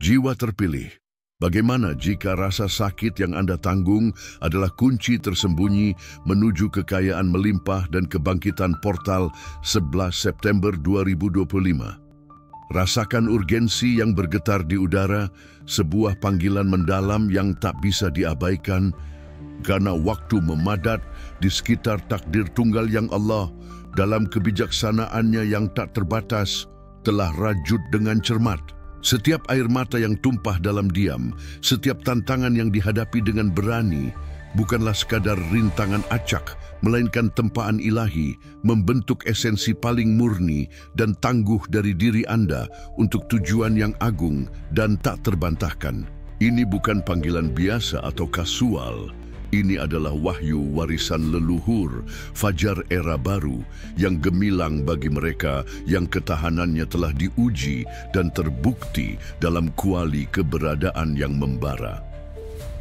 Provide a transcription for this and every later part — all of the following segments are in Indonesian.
Jiwa terpilih. Bagaimana jika rasa sakit yang Anda tanggung adalah kunci tersembunyi menuju kekayaan melimpah dan kebangkitan portal 11 September 2025? Rasakan urgensi yang bergetar di udara, sebuah panggilan mendalam yang tak bisa diabaikan, karena waktu memadat di sekitar takdir tunggal yang Allah dalam kebijaksanaannya yang tak terbatas telah rajut dengan cermat. Setiap air mata yang tumpah dalam diam, setiap tantangan yang dihadapi dengan berani, bukanlah sekadar rintangan acak, melainkan tempaan ilahi, membentuk esensi paling murni dan tangguh dari diri Anda untuk tujuan yang agung dan tak terbantahkan. Ini bukan panggilan biasa atau kasual. Ini adalah wahyu warisan leluhur, fajar era baru yang gemilang bagi mereka yang ketahanannya telah diuji dan terbukti dalam kuali keberadaan yang membara.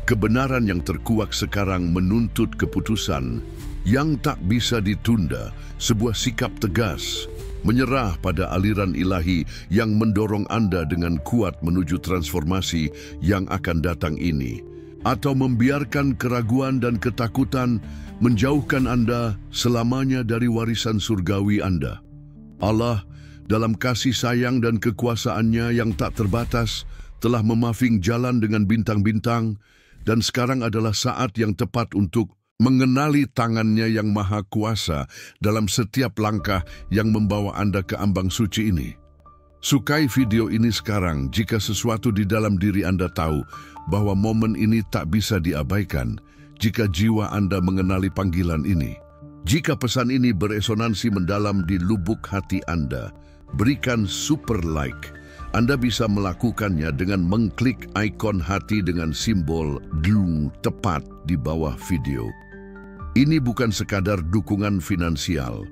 Kebenaran yang terkuak sekarang menuntut keputusan yang tak bisa ditunda, sebuah sikap tegas, menyerah pada aliran ilahi yang mendorong Anda dengan kuat menuju transformasi yang akan datang ini, atau membiarkan keraguan dan ketakutan menjauhkan Anda selamanya dari warisan surgawi Anda. Allah, dalam kasih sayang dan kekuasaannya yang tak terbatas, telah memaving jalan dengan bintang-bintang, dan sekarang adalah saat yang tepat untuk mengenali tangannya yang maha kuasa dalam setiap langkah yang membawa Anda ke ambang suci ini. Sukai video ini sekarang jika sesuatu di dalam diri Anda tahu bahwa momen ini tak bisa diabaikan jika jiwa Anda mengenali panggilan ini. Jika pesan ini beresonansi mendalam di lubuk hati Anda, berikan super like. Anda bisa melakukannya dengan mengklik ikon hati dengan simbol dung tepat di bawah video. Ini bukan sekadar dukungan finansial.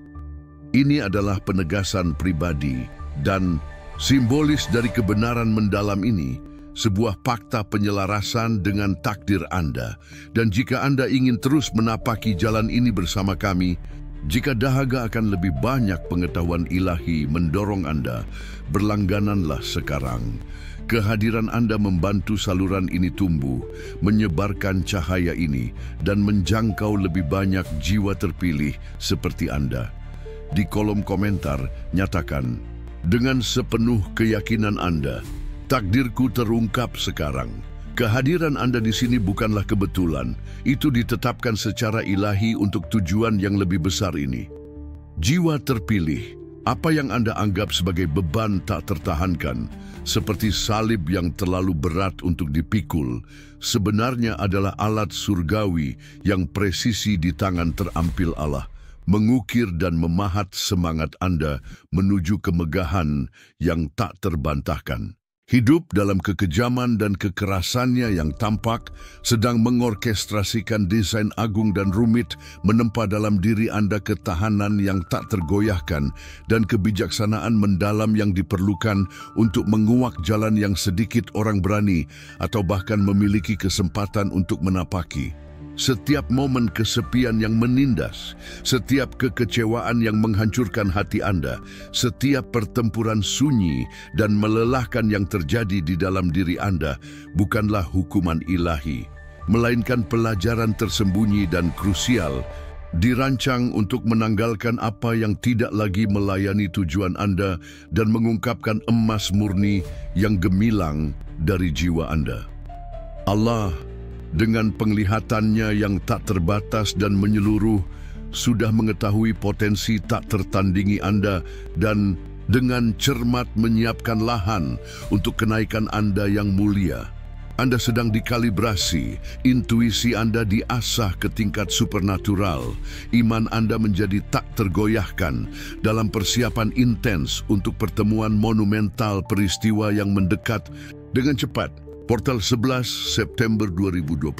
Ini adalah penegasan pribadi dan simbolis dari kebenaran mendalam ini, sebuah fakta penyelarasan dengan takdir Anda. Dan jika Anda ingin terus menapaki jalan ini bersama kami, jika dahaga akan lebih banyak pengetahuan ilahi mendorong Anda, berlanggananlah sekarang. Kehadiran Anda membantu saluran ini tumbuh, menyebarkan cahaya ini, dan menjangkau lebih banyak jiwa terpilih seperti Anda. Di kolom komentar, nyatakan, dengan sepenuh keyakinan Anda, takdirku terungkap sekarang. Kehadiran Anda di sini bukanlah kebetulan. Itu ditetapkan secara ilahi untuk tujuan yang lebih besar ini. Jiwa terpilih, apa yang Anda anggap sebagai beban tak tertahankan, seperti salib yang terlalu berat untuk dipikul, sebenarnya adalah alat surgawi yang presisi di tangan terampil Allah, mengukir dan memahat semangat Anda menuju kemegahan yang tak terbantahkan. Hidup dalam kekejaman dan kekerasannya yang tampak sedang mengorkestrasikan desain agung dan rumit, menempa dalam diri Anda ketahanan yang tak tergoyahkan dan kebijaksanaan mendalam yang diperlukan untuk menguak jalan yang sedikit orang berani atau bahkan memiliki kesempatan untuk menapaki. Setiap momen kesepian yang menindas, setiap kekecewaan yang menghancurkan hati Anda, setiap pertempuran sunyi dan melelahkan yang terjadi di dalam diri Anda bukanlah hukuman ilahi, melainkan pelajaran tersembunyi dan krusial, dirancang untuk menanggalkan apa yang tidak lagi melayani tujuan Anda dan mengungkapkan emas murni yang gemilang dari jiwa Anda. Allah, dengan penglihatannya yang tak terbatas dan menyeluruh, sudah mengetahui potensi tak tertandingi Anda dan dengan cermat menyiapkan lahan untuk kenaikan Anda yang mulia. Anda sedang dikalibrasi, intuisi Anda diasah ke tingkat supernatural, iman Anda menjadi tak tergoyahkan dalam persiapan intens untuk pertemuan monumental peristiwa yang mendekat dengan cepat. Portal 11 September 2025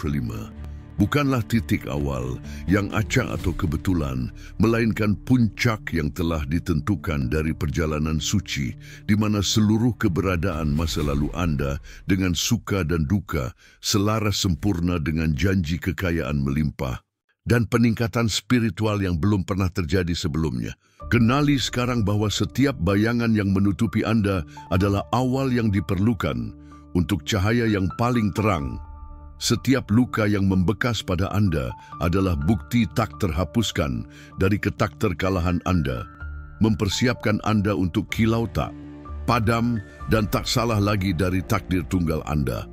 bukanlah titik awal yang acak atau kebetulan, melainkan puncak yang telah ditentukan dari perjalanan suci, di mana seluruh keberadaan masa lalu Anda dengan suka dan duka selaras sempurna dengan janji kekayaan melimpah dan peningkatan spiritual yang belum pernah terjadi sebelumnya. Kenali sekarang bahwa setiap bayangan yang menutupi Anda adalah awal yang diperlukan untuk cahaya yang paling terang. Setiap luka yang membekas pada Anda adalah bukti tak terhapuskan dari ketakterkalahan Anda, mempersiapkan Anda untuk kilau tak, padam dan tak salah lagi dari takdir tunggal Anda.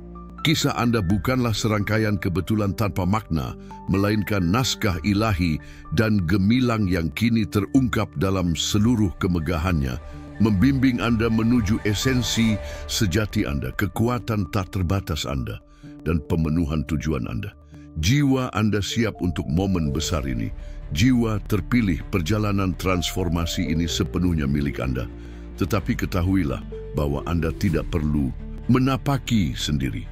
Kisah Anda bukanlah serangkaian kebetulan tanpa makna, melainkan naskah ilahi dan gemilang yang kini terungkap dalam seluruh kemegahannya, membimbing Anda menuju esensi sejati Anda, kekuatan tak terbatas Anda, dan pemenuhan tujuan Anda. Jiwa Anda siap untuk momen besar ini. Jiwa terpilih, perjalanan transformasi ini sepenuhnya milik Anda. Tetapi ketahuilah bahwa Anda tidak perlu menapaki sendiri.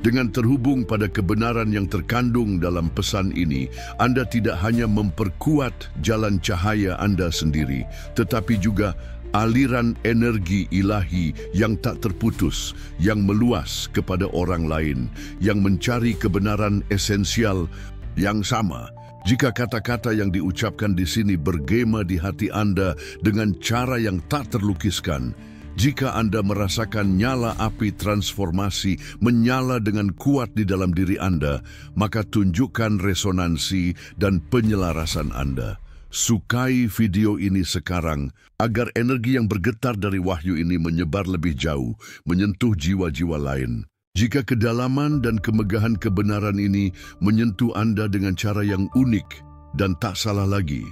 Dengan terhubung pada kebenaran yang terkandung dalam pesan ini, Anda tidak hanya memperkuat jalan cahaya Anda sendiri, tetapi juga aliran energi ilahi yang tak terputus, yang meluas kepada orang lain, yang mencari kebenaran esensial yang sama. Jika kata-kata yang diucapkan di sini bergema di hati Anda dengan cara yang tak terlukiskan, jika Anda merasakan nyala api transformasi menyala dengan kuat di dalam diri Anda, maka tunjukkan resonansi dan penyelarasan Anda. Sukai video ini sekarang agar energi yang bergetar dari wahyu ini menyebar lebih jauh, menyentuh jiwa-jiwa lain. Jika kedalaman dan kemegahan kebenaran ini menyentuh Anda dengan cara yang unik dan tak salah lagi,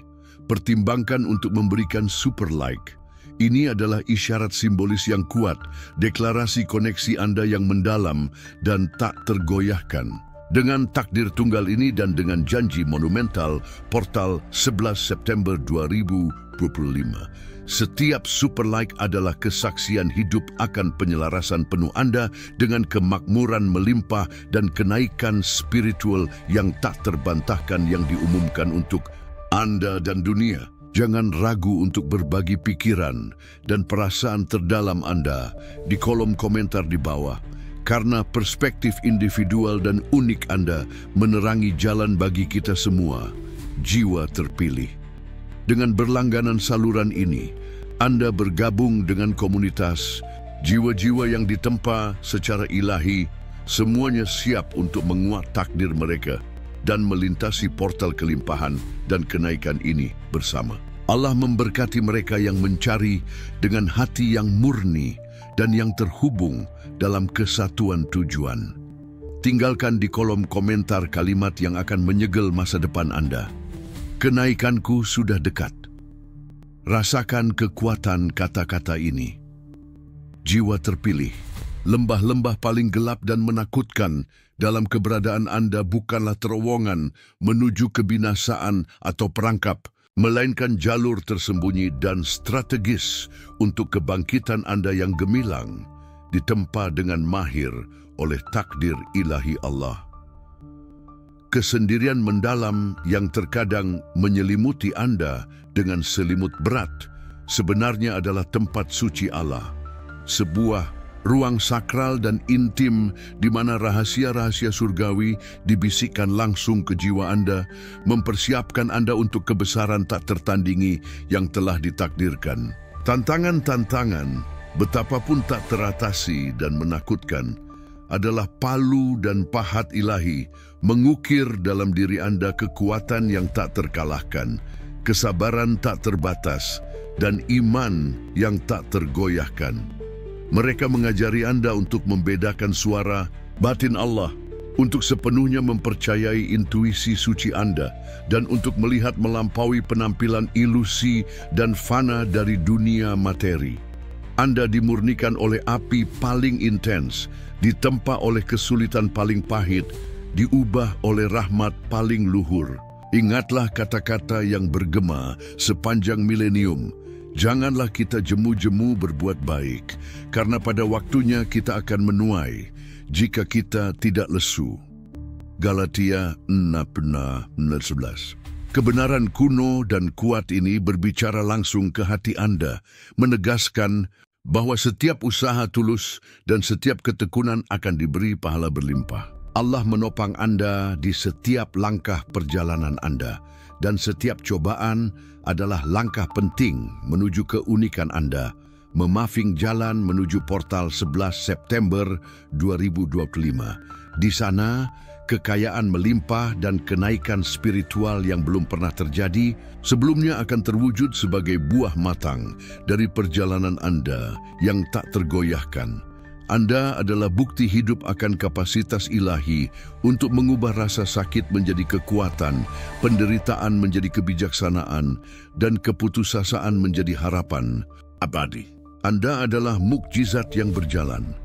pertimbangkan untuk memberikan super like. Ini adalah isyarat simbolis yang kuat, deklarasi koneksi Anda yang mendalam dan tak tergoyahkan. Dengan takdir tunggal ini dan dengan janji monumental portal 11 September 2025, setiap super like adalah kesaksian hidup akan penyelarasan penuh Anda dengan kemakmuran melimpah dan kenaikan spiritual yang tak terbantahkan yang diumumkan untuk Anda dan dunia. Jangan ragu untuk berbagi pikiran dan perasaan terdalam Anda di kolom komentar di bawah, karena perspektif individual dan unik Anda menerangi jalan bagi kita semua, jiwa terpilih. Dengan berlangganan saluran ini, Anda bergabung dengan komunitas jiwa-jiwa yang ditempa secara ilahi, semuanya siap untuk menguat takdir mereka dan melintasi portal kelimpahan dan kenaikan ini bersama. Allah memberkati mereka yang mencari dengan hati yang murni dan yang terhubung dalam kesatuan tujuan. Tinggalkan di kolom komentar kalimat yang akan menyegel masa depan Anda. Kenaikanku sudah dekat. Rasakan kekuatan kata-kata ini. Jiwa terpilih, lembah-lembah paling gelap dan menakutkan dalam keberadaan Anda bukanlah terowongan menuju kebinasaan atau perangkap, melainkan jalur tersembunyi dan strategis untuk kebangkitan Anda yang gemilang, ditempa dengan mahir oleh takdir ilahi Allah. Kesendirian mendalam yang terkadang menyelimuti Anda dengan selimut berat sebenarnya adalah tempat suci Allah, sebuah ruang sakral dan intim di mana rahasia-rahasia surgawi dibisikkan langsung ke jiwa Anda, mempersiapkan Anda untuk kebesaran tak tertandingi yang telah ditakdirkan. Tantangan-tantangan, betapapun tak teratasi dan menakutkan, adalah palu dan pahat ilahi mengukir dalam diri Anda kekuatan yang tak terkalahkan, kesabaran tak terbatas, dan iman yang tak tergoyahkan. Mereka mengajari Anda untuk membedakan suara batin Allah, untuk sepenuhnya mempercayai intuisi suci Anda, dan untuk melihat melampaui penampilan ilusi dan fana dari dunia materi. Anda dimurnikan oleh api paling intens, ditempa oleh kesulitan paling pahit, diubah oleh rahmat paling luhur. Ingatlah kata-kata yang bergema sepanjang milenium. Janganlah kita jemu-jemu berbuat baik, karena pada waktunya kita akan menuai jika kita tidak lesu. Galatia 6:11. Kebenaran kuno dan kuat ini berbicara langsung ke hati Anda, menegaskan bahwa setiap usaha tulus dan setiap ketekunan akan diberi pahala berlimpah. Allah menopang Anda di setiap langkah perjalanan Anda, dan setiap cobaan adalah langkah penting menuju keunikan Anda, memapping jalan menuju portal 11 September 2025. Di sana, kekayaan melimpah dan kenaikan spiritual yang belum pernah terjadi sebelumnya akan terwujud sebagai buah matang dari perjalanan Anda yang tak tergoyahkan. Anda adalah bukti hidup akan kapasitas ilahi untuk mengubah rasa sakit menjadi kekuatan, penderitaan menjadi kebijaksanaan, dan keputusasaan menjadi harapan abadi. Anda adalah mukjizat yang berjalan.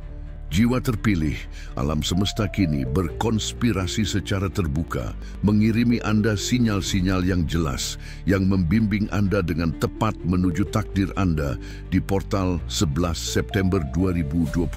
Jiwa terpilih, alam semesta kini berkonspirasi secara terbuka, mengirimi Anda sinyal-sinyal yang jelas, yang membimbing Anda dengan tepat menuju takdir Anda di portal 11 September 2025.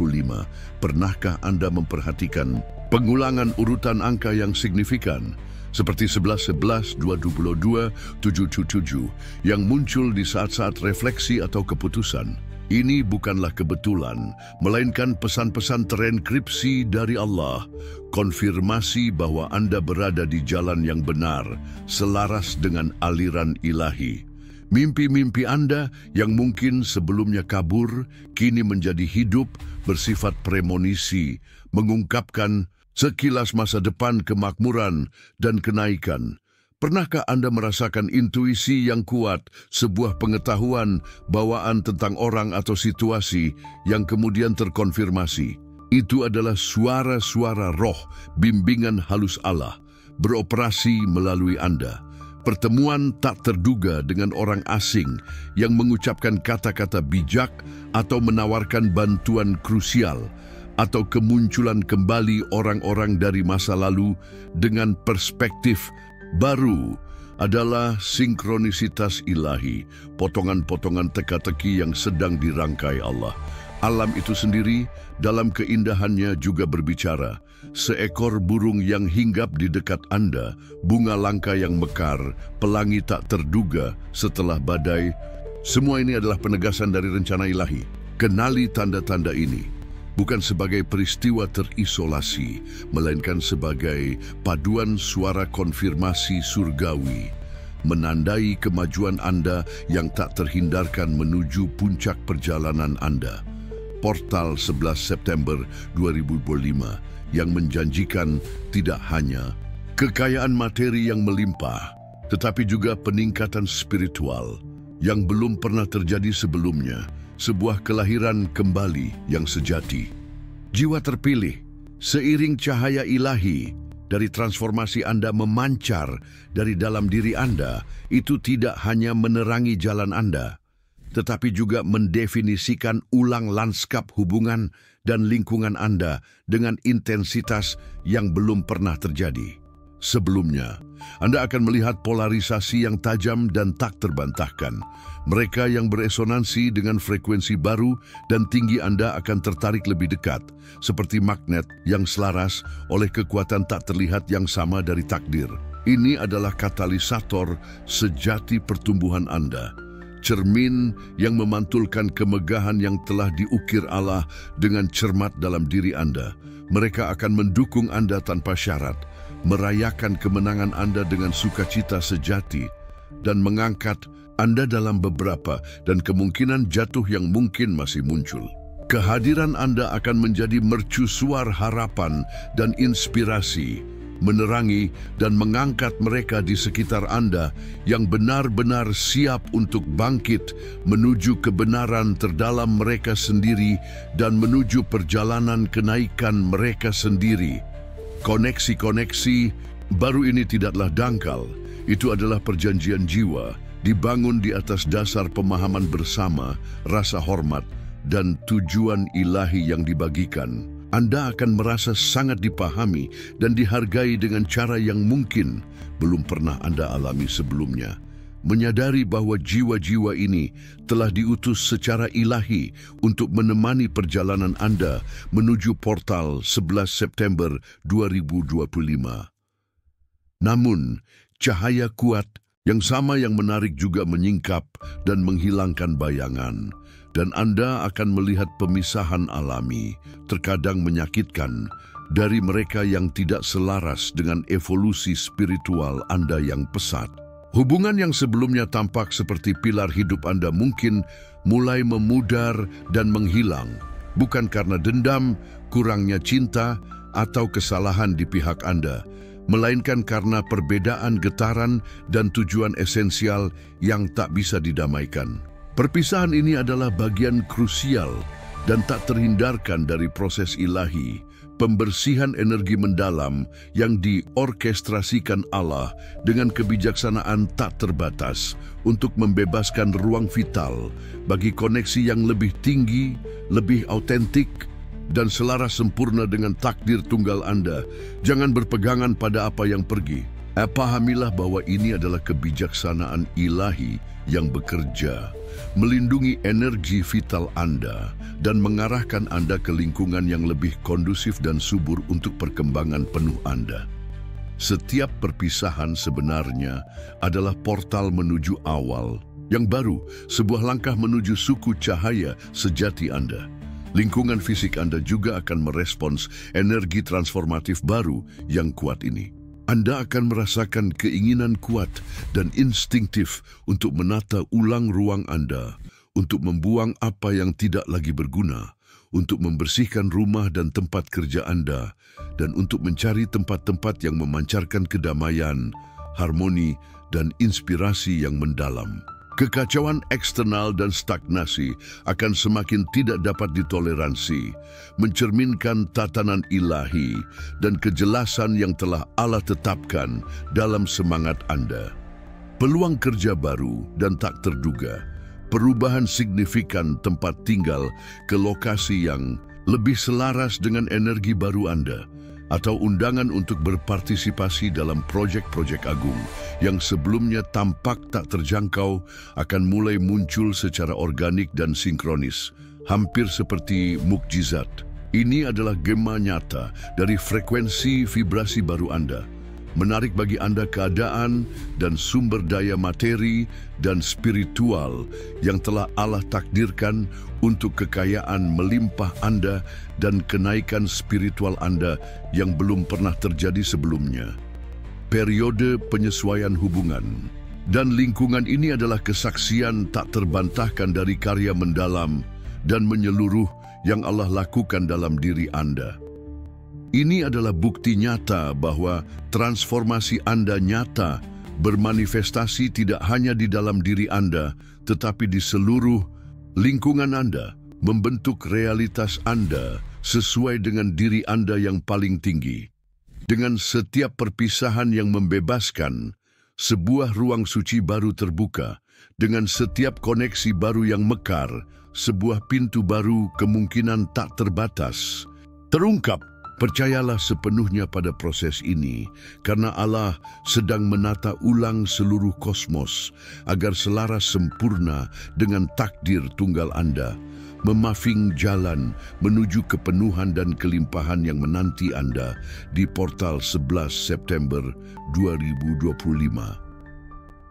Pernahkah Anda memperhatikan pengulangan urutan angka yang signifikan? Seperti 11, 11, 222, 777 yang muncul di saat-saat refleksi atau keputusan. Ini bukanlah kebetulan, melainkan pesan-pesan terenkripsi dari Allah, konfirmasi bahwa Anda berada di jalan yang benar, selaras dengan aliran ilahi. Mimpi-mimpi Anda yang mungkin sebelumnya kabur, kini menjadi hidup, bersifat premonisi, mengungkapkan sekilas masa depan kemakmuran dan kenaikan. Pernahkah Anda merasakan intuisi yang kuat, sebuah pengetahuan bawaan tentang orang atau situasi yang kemudian terkonfirmasi? Itu adalah suara-suara roh, bimbingan halus Allah, beroperasi melalui Anda. Pertemuan tak terduga dengan orang asing yang mengucapkan kata-kata bijak atau menawarkan bantuan krusial, atau kemunculan kembali orang-orang dari masa lalu dengan perspektif baru adalah sinkronisitas ilahi, potongan-potongan teka-teki yang sedang dirangkai Allah. Alam itu sendiri dalam keindahannya juga berbicara. Seekor burung yang hinggap di dekat Anda, bunga langka yang mekar, pelangi tak terduga setelah badai. Semua ini adalah penegasan dari rencana ilahi. Kenali tanda-tanda ini. Bukan sebagai peristiwa terisolasi, melainkan sebagai paduan suara konfirmasi surgawi, menandai kemajuan Anda yang tak terhindarkan menuju puncak perjalanan Anda. Portal 11 September 2025 yang menjanjikan tidak hanya kekayaan materi yang melimpah, tetapi juga peningkatan spiritual yang belum pernah terjadi sebelumnya. Sebuah kelahiran kembali yang sejati. Jiwa terpilih, seiring cahaya ilahi dari transformasi Anda memancar dari dalam diri Anda, itu tidak hanya menerangi jalan Anda, tetapi juga mendefinisikan ulang lanskap hubungan dan lingkungan Anda dengan intensitas yang belum pernah terjadi sebelumnya. Anda akan melihat polarisasi yang tajam dan tak terbantahkan. Mereka yang beresonansi dengan frekuensi baru dan tinggi Anda akan tertarik lebih dekat, seperti magnet yang selaras oleh kekuatan tak terlihat yang sama dari takdir. Ini adalah katalisator sejati pertumbuhan Anda. Cermin yang memantulkan kemegahan yang telah diukir Allah dengan cermat dalam diri Anda. Mereka akan mendukung Anda tanpa syarat, merayakan kemenangan Anda dengan sukacita sejati, dan mengangkat Anda dalam beberapa dan kemungkinan jatuh yang mungkin masih muncul. Kehadiran Anda akan menjadi mercusuar harapan dan inspirasi, menerangi dan mengangkat mereka di sekitar Anda yang benar-benar siap untuk bangkit menuju kebenaran terdalam mereka sendiri dan menuju perjalanan kenaikan mereka sendiri. Koneksi-koneksi baru ini tidaklah dangkal. Itu adalah perjanjian jiwa, dibangun di atas dasar pemahaman bersama, rasa hormat, dan tujuan ilahi yang dibagikan. Anda akan merasa sangat dipahami dan dihargai dengan cara yang mungkin belum pernah Anda alami sebelumnya. Menyadari bahwa jiwa-jiwa ini telah diutus secara ilahi untuk menemani perjalanan Anda menuju portal 11 September 2025. Namun, cahaya kuat yang sama yang menarik juga menyingkap dan menghilangkan bayangan, dan Anda akan melihat pemisahan alami, terkadang menyakitkan, dari mereka yang tidak selaras dengan evolusi spiritual Anda yang pesat. Hubungan yang sebelumnya tampak seperti pilar hidup Anda mungkin mulai memudar dan menghilang, bukan karena dendam, kurangnya cinta, atau kesalahan di pihak Anda, melainkan karena perbedaan getaran dan tujuan esensial yang tak bisa didamaikan. Perpisahan ini adalah bagian krusial dan tak terhindarkan dari proses ilahi, pembersihan energi mendalam yang diorkestrasikan Allah dengan kebijaksanaan tak terbatas untuk membebaskan ruang vital bagi koneksi yang lebih tinggi, lebih autentik, dan selaras sempurna dengan takdir tunggal Anda. Jangan berpegangan pada apa yang pergi. Pahamilah bahwa ini adalah kebijaksanaan ilahi yang bekerja, melindungi energi vital Anda dan mengarahkan Anda ke lingkungan yang lebih kondusif dan subur untuk perkembangan penuh Anda. Setiap perpisahan sebenarnya adalah portal menuju awal yang baru, sebuah langkah menuju suku cahaya sejati Anda. Lingkungan fisik Anda juga akan merespons energi transformatif baru yang kuat ini. Anda akan merasakan keinginan kuat dan instinktif untuk menata ulang ruang Anda, untuk membuang apa yang tidak lagi berguna, untuk membersihkan rumah dan tempat kerja Anda, dan untuk mencari tempat-tempat yang memancarkan kedamaian, harmoni, dan inspirasi yang mendalam. Kekacauan eksternal dan stagnasi akan semakin tidak dapat ditoleransi, mencerminkan tatanan ilahi dan kejelasan yang telah Allah tetapkan dalam semangat Anda. Peluang kerja baru dan tak terduga, perubahan signifikan tempat tinggal ke lokasi yang lebih selaras dengan energi baru Anda, atau undangan untuk berpartisipasi dalam proyek-proyek agung yang sebelumnya tampak tak terjangkau akan mulai muncul secara organik dan sinkronis, hampir seperti mukjizat. Ini adalah gema nyata dari frekuensi vibrasi baru Anda, menarik bagi Anda keadaan dan sumber daya materi dan spiritual yang telah Allah takdirkan untuk kekayaan melimpah Anda dan kenaikan spiritual Anda yang belum pernah terjadi sebelumnya. Periode penyesuaian hubungan dan lingkungan ini adalah kesaksian tak terbantahkan dari karya mendalam dan menyeluruh yang Allah lakukan dalam diri Anda. Ini adalah bukti nyata bahwa transformasi Anda nyata bermanifestasi tidak hanya di dalam diri Anda, tetapi di seluruh lingkungan Anda, membentuk realitas Anda sesuai dengan diri Anda yang paling tinggi. Dengan setiap perpisahan yang membebaskan, sebuah ruang suci baru terbuka. Dengan setiap koneksi baru yang mekar, sebuah pintu baru kemungkinan tak terbatas terungkap. Percayalah sepenuhnya pada proses ini, karena Allah sedang menata ulang seluruh kosmos agar selaras sempurna dengan takdir tunggal Anda, memaving jalan menuju kepenuhan dan kelimpahan yang menanti Anda di portal 11 September 2025.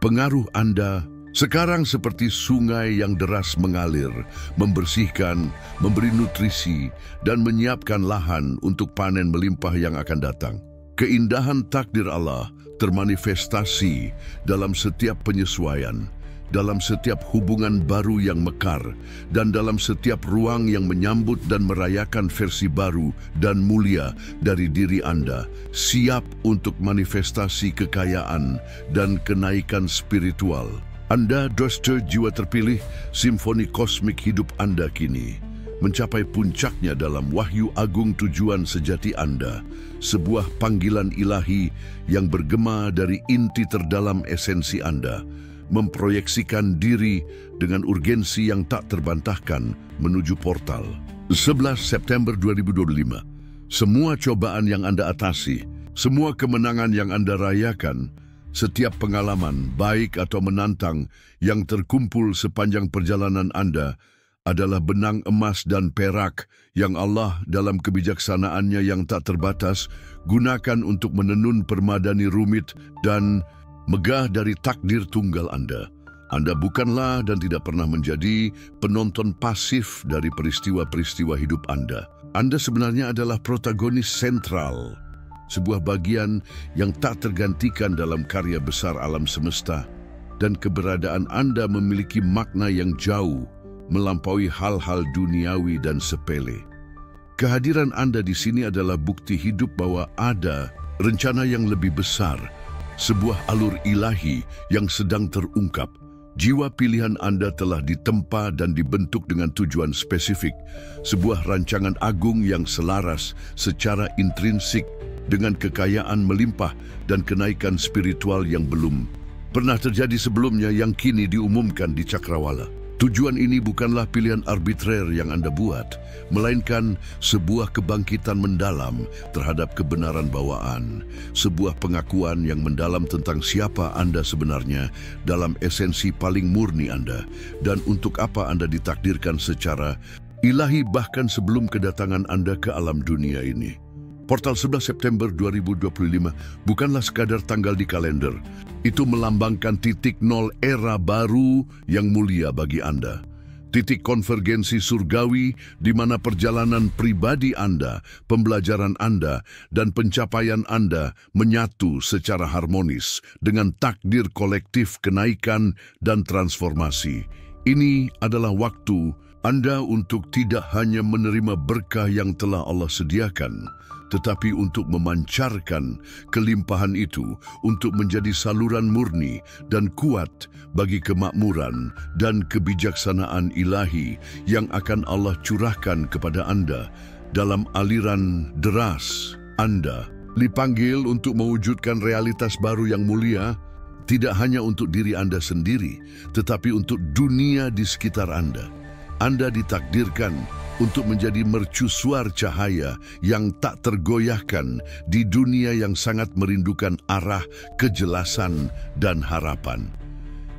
Pengaruh Anda sekarang seperti sungai yang deras mengalir, membersihkan, memberi nutrisi, dan menyiapkan lahan untuk panen melimpah yang akan datang. Keindahan takdir Allah termanifestasi dalam setiap penyesuaian, dalam setiap hubungan baru yang mekar, dan dalam setiap ruang yang menyambut dan merayakan versi baru dan mulia dari diri Anda, siap untuk manifestasi kekayaan dan kenaikan spiritual. Anda, Droster jiwa terpilih, simfoni kosmik hidup Anda kini mencapai puncaknya dalam wahyu agung tujuan sejati Anda, sebuah panggilan ilahi yang bergema dari inti terdalam esensi Anda, memproyeksikan diri dengan urgensi yang tak terbantahkan menuju portal. 11 September 2025, semua cobaan yang Anda atasi, semua kemenangan yang Anda rayakan, setiap pengalaman, baik atau menantang, yang terkumpul sepanjang perjalanan Anda adalah benang emas dan perak yang Allah dalam kebijaksanaannya yang tak terbatas gunakan untuk menenun permadani rumit dan megah dari takdir tunggal Anda. Anda bukanlah dan tidak pernah menjadi penonton pasif dari peristiwa-peristiwa hidup Anda. Anda sebenarnya adalah protagonis sentral sebuah bagian yang tak tergantikan dalam karya besar alam semesta, dan keberadaan Anda memiliki makna yang jauh, melampaui hal-hal duniawi dan sepele. Kehadiran Anda di sini adalah bukti hidup bahwa ada rencana yang lebih besar, sebuah alur ilahi yang sedang terungkap. Jiwa pilihan Anda telah ditempa dan dibentuk dengan tujuan spesifik, sebuah rancangan agung yang selaras secara intrinsik dengan kekayaan melimpah dan kenaikan spiritual yang belum pernah terjadi sebelumnya yang kini diumumkan di Cakrawala. Tujuan ini bukanlah pilihan arbitrer yang Anda buat, melainkan sebuah kebangkitan mendalam terhadap kebenaran bawaan, sebuah pengakuan yang mendalam tentang siapa Anda sebenarnya dalam esensi paling murni Anda, dan untuk apa Anda ditakdirkan secara ilahi bahkan sebelum kedatangan Anda ke alam dunia ini. Portal 11 September 2025 bukanlah sekadar tanggal di kalender. Itu melambangkan titik nol era baru yang mulia bagi Anda. Titik konvergensi surgawi di mana perjalanan pribadi Anda, pembelajaran Anda, dan pencapaian Anda menyatu secara harmonis dengan takdir kolektif kenaikan dan transformasi. Ini adalah waktu Anda untuk tidak hanya menerima berkah yang telah Allah sediakan, tetapi untuk memancarkan kelimpahan itu untuk menjadi saluran murni dan kuat bagi kemakmuran dan kebijaksanaan ilahi yang akan Allah curahkan kepada Anda dalam aliran deras. Anda dipanggil untuk mewujudkan realitas baru yang mulia, tidak hanya untuk diri Anda sendiri, tetapi untuk dunia di sekitar Anda. Anda ditakdirkan untuk menjadi mercusuar cahaya yang tak tergoyahkan di dunia yang sangat merindukan arah, kejelasan, dan harapan.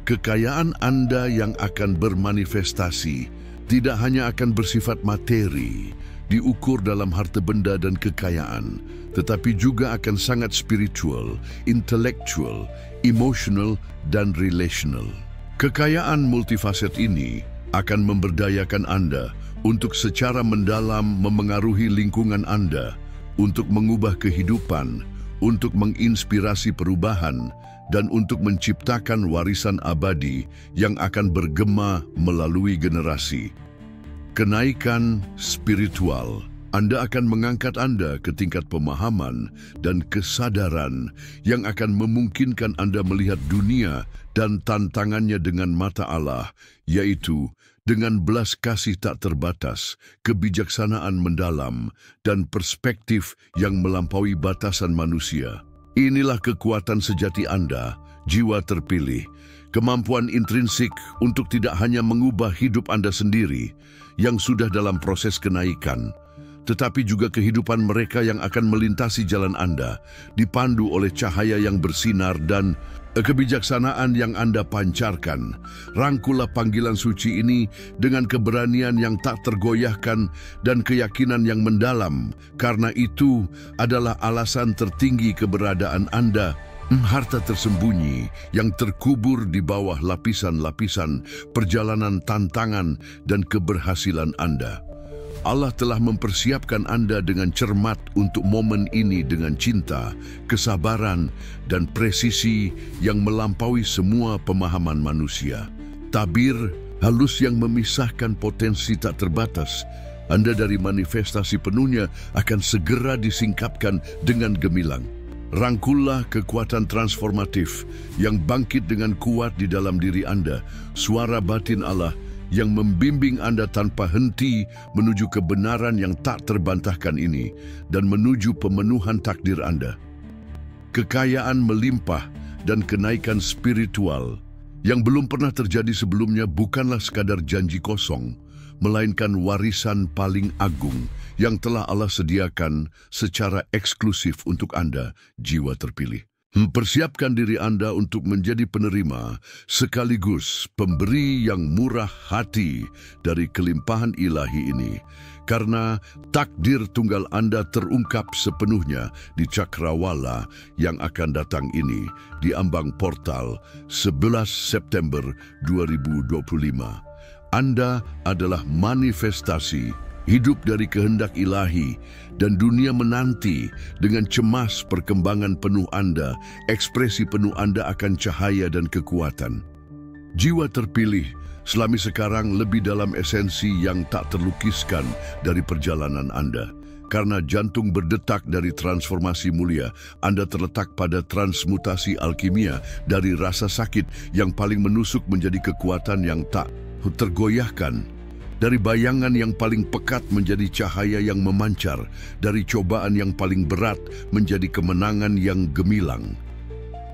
Kekayaan Anda yang akan bermanifestasi tidak hanya akan bersifat materi, diukur dalam harta benda dan kekayaan, tetapi juga akan sangat spiritual, intelektual, emotional, dan relational. Kekayaan multifaset ini akan memberdayakan Anda untuk secara mendalam memengaruhi lingkungan Anda, untuk mengubah kehidupan, untuk menginspirasi perubahan, dan untuk menciptakan warisan abadi yang akan bergema melalui generasi. Kenaikan spiritual. Anda akan mengangkat Anda ke tingkat pemahaman dan kesadaran yang akan memungkinkan Anda melihat dunia dan tantangannya dengan mata Allah, yaitu dengan belas kasih tak terbatas, kebijaksanaan mendalam, dan perspektif yang melampaui batasan manusia. Inilah kekuatan sejati Anda, jiwa terpilih, kemampuan intrinsik untuk tidak hanya mengubah hidup Anda sendiri yang sudah dalam proses kenaikan, tetapi juga kehidupan mereka yang akan melintasi jalan Anda, dipandu oleh cahaya yang bersinar dan kebijaksanaan yang Anda pancarkan. Rangkullah panggilan suci ini dengan keberanian yang tak tergoyahkan dan keyakinan yang mendalam, karena itu adalah alasan tertinggi keberadaan Anda. Harta tersembunyi yang terkubur di bawah lapisan-lapisan perjalanan tantangan dan keberhasilan Anda. Allah telah mempersiapkan Anda dengan cermat untuk momen ini dengan cinta, kesabaran, dan presisi yang melampaui semua pemahaman manusia. Tabir halus yang memisahkan potensi tak terbatas Anda dari manifestasi penuhnya akan segera disingkapkan dengan gemilang. Rangkullah kekuatan transformatif yang bangkit dengan kuat di dalam diri Anda, suara batin Allah yang membimbing Anda tanpa henti menuju kebenaran yang tak terbantahkan ini dan menuju pemenuhan takdir Anda. Kekayaan melimpah dan kenaikan spiritual yang belum pernah terjadi sebelumnya bukanlah sekadar janji kosong, melainkan warisan paling agung yang telah Allah sediakan secara eksklusif untuk Anda, jiwa terpilih. Persiapkan diri Anda untuk menjadi penerima sekaligus pemberi yang murah hati dari kelimpahan ilahi ini, karena takdir tunggal Anda terungkap sepenuhnya di Cakrawala yang akan datang ini di ambang portal 11 September 2025. Anda adalah manifestasi hidup dari kehendak ilahi, dan dunia menanti dengan cemas perkembangan penuh Anda, ekspresi penuh Anda akan cahaya dan kekuatan. Jiwa terpilih selami sekarang lebih dalam esensi yang tak terlukiskan dari perjalanan Anda. Karena jantung berdetak dari transformasi mulia, Anda terletak pada transmutasi alkimia dari rasa sakit yang paling menusuk menjadi kekuatan yang tak tergoyahkan. Dari bayangan yang paling pekat menjadi cahaya yang memancar, dari cobaan yang paling berat menjadi kemenangan yang gemilang.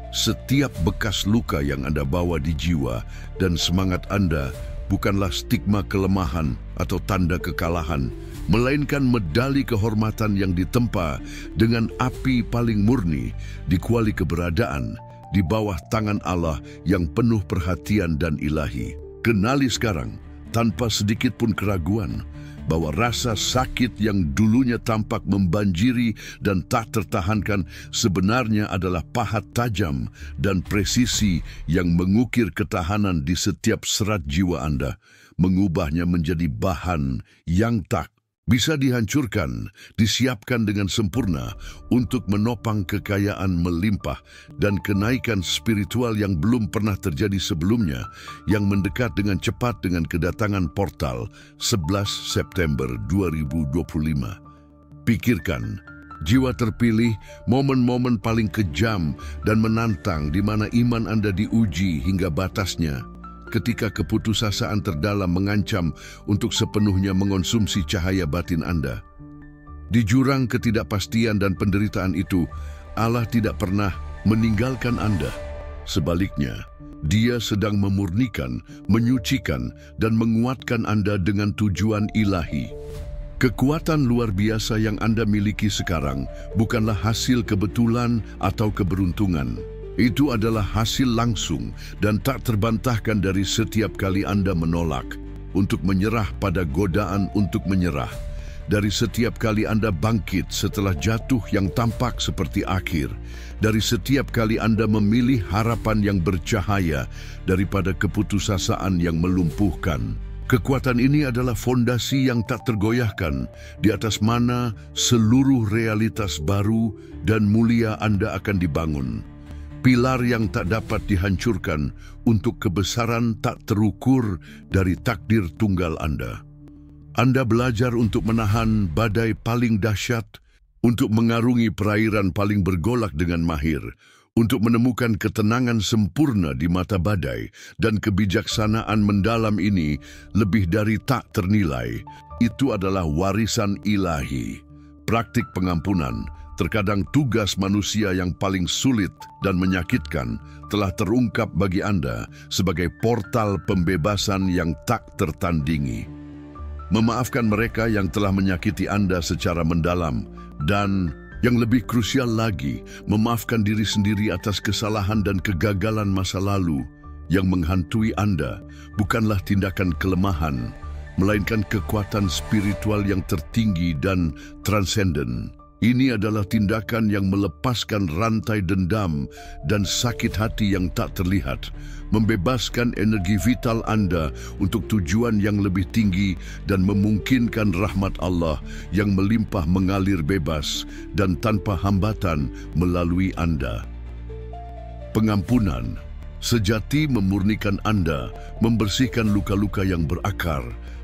Setiap bekas luka yang Anda bawa di jiwa dan semangat Anda bukanlah stigma kelemahan atau tanda kekalahan, melainkan medali kehormatan yang ditempa dengan api paling murni di kuali keberadaan di bawah tangan Allah yang penuh perhatian dan ilahi. Kenali sekarang, tanpa sedikit pun keraguan, bahwa rasa sakit yang dulunya tampak membanjiri dan tak tertahankan sebenarnya adalah pahat tajam dan presisi yang mengukir ketahanan di setiap serat jiwa Anda, mengubahnya menjadi bahan yang tak bisa dihancurkan, disiapkan dengan sempurna untuk menopang kekayaan melimpah dan kenaikan spiritual yang belum pernah terjadi sebelumnya, yang mendekat dengan cepat dengan kedatangan portal 11 September 2025. Pikirkan, jiwa terpilih, momen-momen paling kejam dan menantang di mana iman Anda diuji hingga batasnya, ketika keputusasaan terdalam mengancam untuk sepenuhnya mengonsumsi cahaya batin Anda. Di jurang ketidakpastian dan penderitaan itu, Allah tidak pernah meninggalkan Anda. Sebaliknya, Dia sedang memurnikan, menyucikan, dan menguatkan Anda dengan tujuan ilahi. Kekuatan luar biasa yang Anda miliki sekarang bukanlah hasil kebetulan atau keberuntungan. Itu adalah hasil langsung dan tak terbantahkan dari setiap kali Anda menolak untuk menyerah pada godaan untuk menyerah. Dari setiap kali Anda bangkit setelah jatuh yang tampak seperti akhir. Dari setiap kali Anda memilih harapan yang bercahaya daripada keputusasaan yang melumpuhkan. Kekuatan ini adalah fondasi yang tak tergoyahkan, di atas mana seluruh realitas baru dan mulia Anda akan dibangun. Pilar yang tak dapat dihancurkan untuk kebesaran tak terukur dari takdir tunggal Anda. Anda belajar untuk menahan badai paling dahsyat, untuk mengarungi perairan paling bergolak dengan mahir, untuk menemukan ketenangan sempurna di mata badai, dan kebijaksanaan mendalam ini lebih dari tak ternilai. Itu adalah warisan ilahi. Praktik pengampunan, terkadang tugas manusia yang paling sulit dan menyakitkan, telah terungkap bagi Anda sebagai portal pembebasan yang tak tertandingi. Memaafkan mereka yang telah menyakiti Anda secara mendalam, dan yang lebih krusial lagi, memaafkan diri sendiri atas kesalahan dan kegagalan masa lalu yang menghantui Anda bukanlah tindakan kelemahan, melainkan kekuatan spiritual yang tertinggi dan transenden. Ini adalah tindakan yang melepaskan rantai dendam dan sakit hati yang tak terlihat, membebaskan energi vital Anda untuk tujuan yang lebih tinggi dan memungkinkan rahmat Allah yang melimpah mengalir bebas dan tanpa hambatan melalui Anda. Pengampunan sejati memurnikan Anda, membersihkan luka-luka yang berakar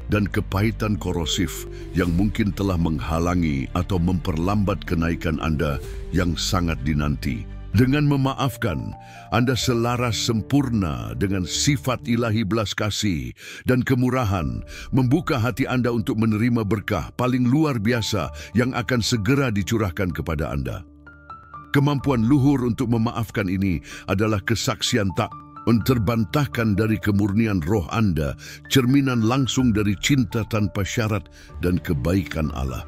dan kepahitan korosif yang mungkin telah menghalangi atau memperlambat kenaikan Anda yang sangat dinanti. Dengan memaafkan, Anda selaras sempurna dengan sifat ilahi belas kasih dan kemurahan, membuka hati Anda untuk menerima berkah paling luar biasa yang akan segera dicurahkan kepada Anda. Kemampuan luhur untuk memaafkan ini adalah kesaksian tak terbantahkan dari kemurnian roh Anda, cerminan langsung dari cinta tanpa syarat dan kebaikan Allah.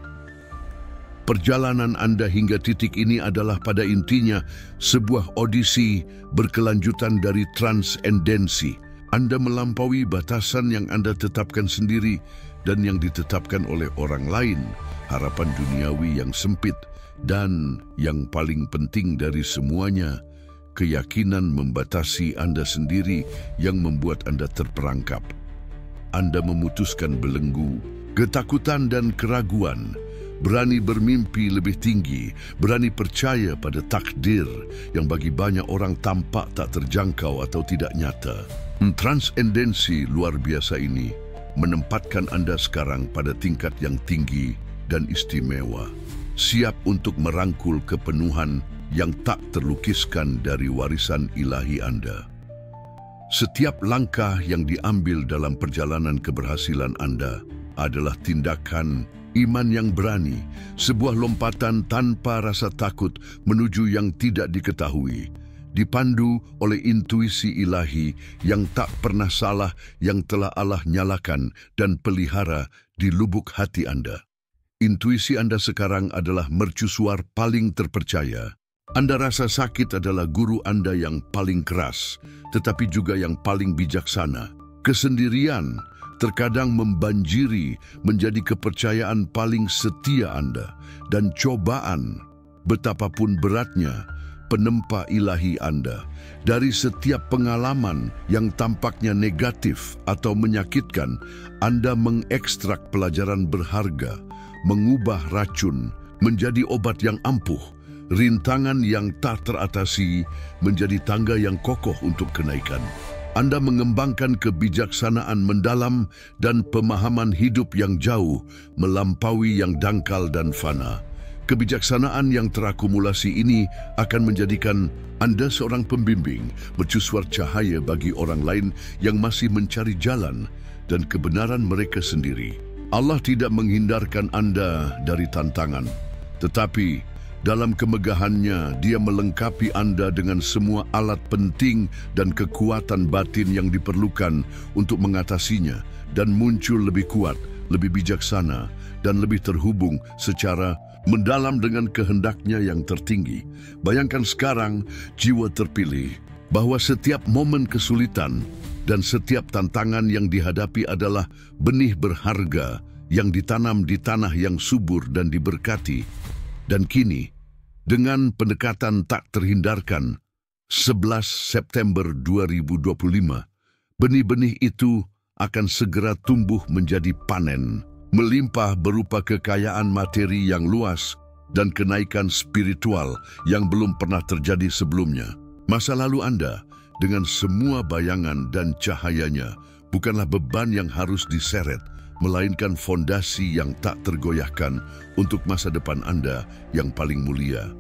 Perjalanan Anda hingga titik ini adalah pada intinya sebuah audisi berkelanjutan dari transendensi. Anda melampaui batasan yang Anda tetapkan sendiri dan yang ditetapkan oleh orang lain, harapan duniawi yang sempit, dan yang paling penting dari semuanya, keyakinan membatasi Anda sendiri yang membuat Anda terperangkap. Anda memutuskan belenggu, Ketakutan dan keraguan, berani bermimpi lebih tinggi, berani percaya pada takdir yang bagi banyak orang tampak tak terjangkau atau tidak nyata. Transendensi luar biasa ini menempatkan Anda sekarang pada tingkat yang tinggi dan istimewa, siap untuk merangkul kepenuhan yang tak terlukiskan dari warisan ilahi Anda. Setiap langkah yang diambil dalam perjalanan keberhasilan Anda adalah tindakan iman yang berani, sebuah lompatan tanpa rasa takut menuju yang tidak diketahui, dipandu oleh intuisi ilahi yang tak pernah salah yang telah Allah nyalakan dan pelihara di lubuk hati Anda. Intuisi Anda sekarang adalah mercusuar paling terpercaya. Anda rasa sakit adalah guru Anda yang paling keras, tetapi juga yang paling bijaksana. Kesendirian terkadang membanjiri menjadi kepercayaan paling setia Anda, dan cobaan, betapapun beratnya, penempa ilahi Anda. Dari setiap pengalaman yang tampaknya negatif atau menyakitkan, Anda mengekstrak pelajaran berharga, mengubah racun menjadi obat yang ampuh, rintangan yang tak teratasi menjadi tangga yang kokoh untuk kenaikan. Anda mengembangkan kebijaksanaan mendalam dan pemahaman hidup yang jauh melampaui yang dangkal dan fana. Kebijaksanaan yang terakumulasi ini akan menjadikan Anda seorang pembimbing, mercusuar cahaya bagi orang lain yang masih mencari jalan dan kebenaran mereka sendiri. Allah tidak menghindarkan Anda dari tantangan, tetapi dalam kemegahannya, Dia melengkapi Anda dengan semua alat penting dan kekuatan batin yang diperlukan untuk mengatasinya dan muncul lebih kuat, lebih bijaksana, dan lebih terhubung secara mendalam dengan kehendaknya yang tertinggi. Bayangkan sekarang jiwa terpilih bahwa setiap momen kesulitan dan setiap tantangan yang dihadapi adalah benih berharga yang ditanam di tanah yang subur dan diberkati. Dan kini, dengan pendekatan tak terhindarkan, 11 September 2025, benih-benih itu akan segera tumbuh menjadi panen, melimpah berupa kekayaan materi yang luas dan kenaikan spiritual yang belum pernah terjadi sebelumnya. Masa lalu Anda, dengan semua bayangan dan cahayanya, bukanlah beban yang harus diseret, melainkan fondasi yang tak tergoyahkan untuk masa depan Anda yang paling mulia.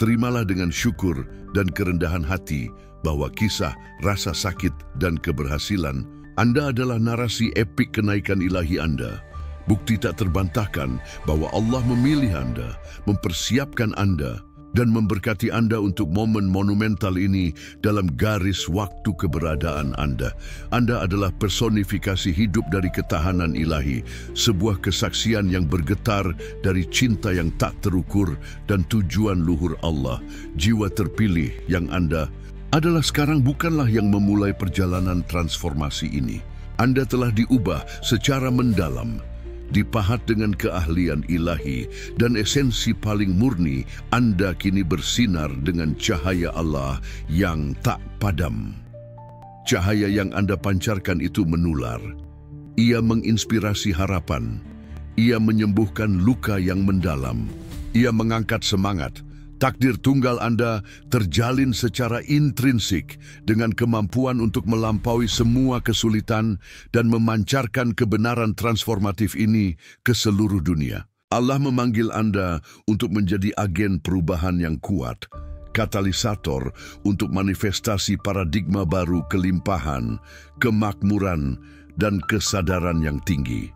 Terimalah dengan syukur dan kerendahan hati bahwa kisah, rasa sakit, dan keberhasilan Anda adalah narasi epik kenaikan ilahi Anda. Bukti tak terbantahkan bahwa Allah memilih Anda, mempersiapkan Anda, dan memberkati Anda untuk momen monumental ini dalam garis waktu keberadaan Anda. Anda adalah personifikasi hidup dari ketahanan ilahi, sebuah kesaksian yang bergetar dari cinta yang tak terukur dan tujuan luhur Allah. Jiwa terpilih yang Anda adalah sekarang bukanlah yang memulai perjalanan transformasi ini. Anda telah diubah secara mendalam, dipahat dengan keahlian ilahi dan esensi paling murni. Anda kini bersinar dengan cahaya Allah yang tak padam. Cahaya yang Anda pancarkan itu menular. Ia menginspirasi harapan. Ia menyembuhkan luka yang mendalam. Ia mengangkat semangat. Takdir tunggal Anda terjalin secara intrinsik dengan kemampuan untuk melampaui semua kesulitan dan memancarkan kebenaran transformatif ini ke seluruh dunia. Allah memanggil Anda untuk menjadi agen perubahan yang kuat, katalisator untuk manifestasi paradigma baru kelimpahan, kemakmuran, dan kesadaran yang tinggi.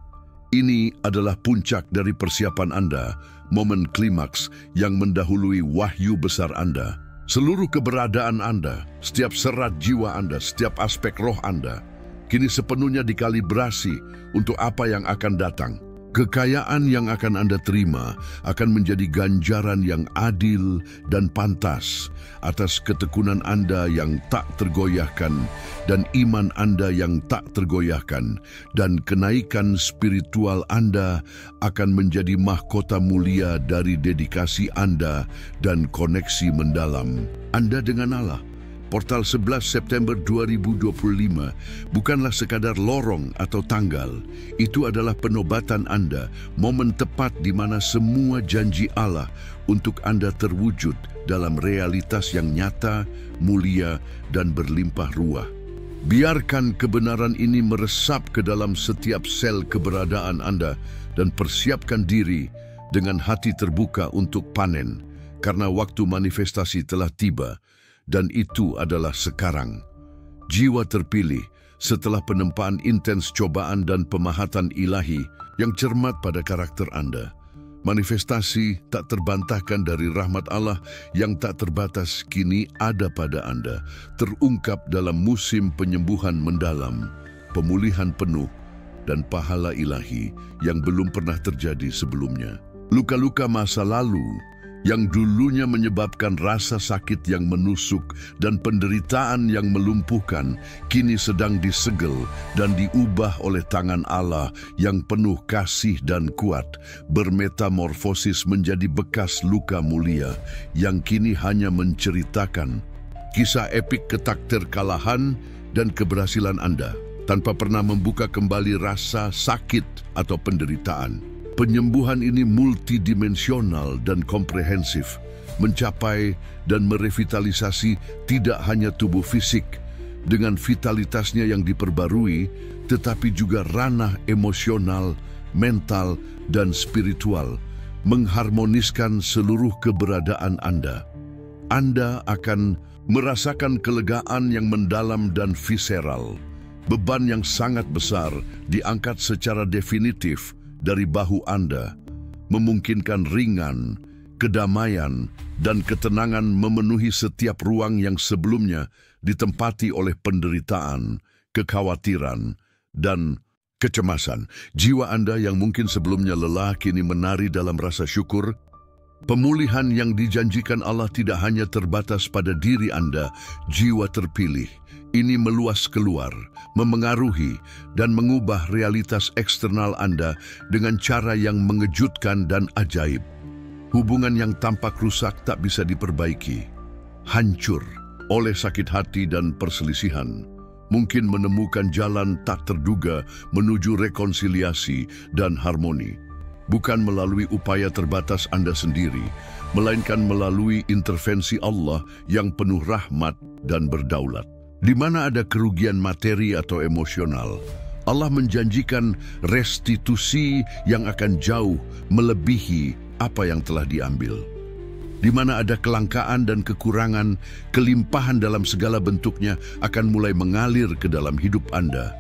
Ini adalah puncak dari persiapan Anda, momen klimaks yang mendahului wahyu besar Anda. Seluruh keberadaan Anda, setiap serat jiwa Anda, setiap aspek roh Anda, kini sepenuhnya dikalibrasi untuk apa yang akan datang. Kekayaan yang akan Anda terima akan menjadi ganjaran yang adil dan pantas atas ketekunan Anda yang tak tergoyahkan dan iman Anda yang tak tergoyahkan, dan kenaikan spiritual Anda akan menjadi mahkota mulia dari dedikasi Anda dan koneksi mendalam Anda dengan Allah. Portal 11 September 2025 bukanlah sekadar lorong atau tanggal. Itu adalah penobatan Anda, momen tepat di mana semua janji Allah untuk Anda terwujud dalam realitas yang nyata, mulia, dan berlimpah ruah. Biarkan kebenaran ini meresap ke dalam setiap sel keberadaan Anda dan persiapkan diri dengan hati terbuka untuk panen, karena waktu manifestasi telah tiba. Dan itu adalah sekarang. Jiwa terpilih setelah penempaan intens cobaan dan pemahatan ilahi yang cermat pada karakter Anda. Manifestasi tak terbantahkan dari rahmat Allah yang tak terbatas kini ada pada Anda, terungkap dalam musim penyembuhan mendalam, pemulihan penuh, dan pahala ilahi yang belum pernah terjadi sebelumnya. Luka-luka masa lalu yang dulunya menyebabkan rasa sakit yang menusuk dan penderitaan yang melumpuhkan, kini sedang disegel dan diubah oleh tangan Allah yang penuh kasih dan kuat, bermetamorfosis menjadi bekas luka mulia yang kini hanya menceritakan kisah epik ketakdirkalahan dan keberhasilan Anda, tanpa pernah membuka kembali rasa sakit atau penderitaan. Penyembuhan ini multidimensional dan komprehensif, mencapai dan merevitalisasi tidak hanya tubuh fisik dengan vitalitasnya yang diperbarui, tetapi juga ranah emosional, mental, dan spiritual, mengharmoniskan seluruh keberadaan Anda. Anda akan merasakan kelegaan yang mendalam dan visceral. Beban yang sangat besar diangkat secara definitif dari bahu Anda, memungkinkan ringan, kedamaian, dan ketenangan memenuhi setiap ruang yang sebelumnya ditempati oleh penderitaan, kekhawatiran, dan kecemasan. Jiwa Anda yang mungkin sebelumnya lelah kini menari dalam rasa syukur. Pemulihan yang dijanjikan Allah tidak hanya terbatas pada diri Anda, jiwa terpilih. Ini meluas keluar, memengaruhi, dan mengubah realitas eksternal Anda dengan cara yang mengejutkan dan ajaib. Hubungan yang tampak rusak tak bisa diperbaiki, hancur oleh sakit hati dan perselisihan, mungkin menemukan jalan tak terduga menuju rekonsiliasi dan harmoni. Bukan melalui upaya terbatas Anda sendiri, melainkan melalui intervensi Allah yang penuh rahmat dan berdaulat. Di mana ada kerugian materi atau emosional, Allah menjanjikan restitusi yang akan jauh melebihi apa yang telah diambil. Di mana ada kelangkaan dan kekurangan, kelimpahan dalam segala bentuknya akan mulai mengalir ke dalam hidup Anda.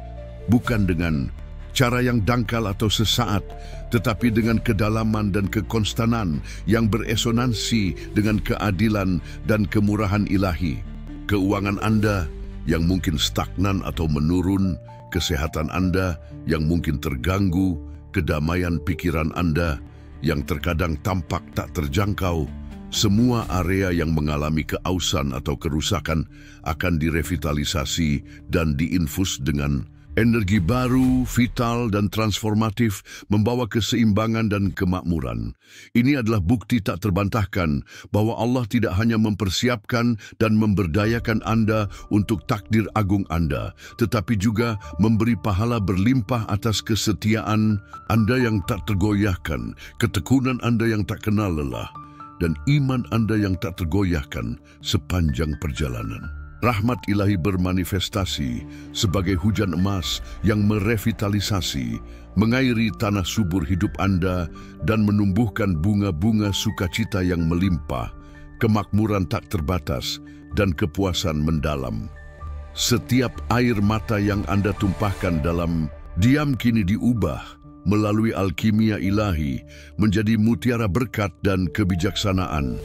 Bukan dengan cara yang dangkal atau sesaat, tetapi dengan kedalaman dan kekonstanan yang beresonansi dengan keadilan dan kemurahan ilahi. Keuangan Anda yang mungkin stagnan atau menurun, kesehatan Anda yang mungkin terganggu, kedamaian pikiran Anda yang terkadang tampak tak terjangkau, semua area yang mengalami keausan atau kerusakan akan direvitalisasi dan diinfus dengan energi baru, vital, dan transformatif, membawa keseimbangan dan kemakmuran. Ini adalah bukti tak terbantahkan bahwa Allah tidak hanya mempersiapkan dan memberdayakan Anda untuk takdir agung Anda, tetapi juga memberi pahala berlimpah atas kesetiaan Anda yang tak tergoyahkan, ketekunan Anda yang tak kenal lelah, dan iman Anda yang tak tergoyahkan sepanjang perjalanan. Rahmat ilahi bermanifestasi sebagai hujan emas yang merevitalisasi, mengairi tanah subur hidup Anda dan menumbuhkan bunga-bunga sukacita yang melimpah, kemakmuran tak terbatas, dan kepuasan mendalam. Setiap air mata yang Anda tumpahkan dalam diam kini diubah melalui alkimia ilahi menjadi mutiara berkat dan kebijaksanaan.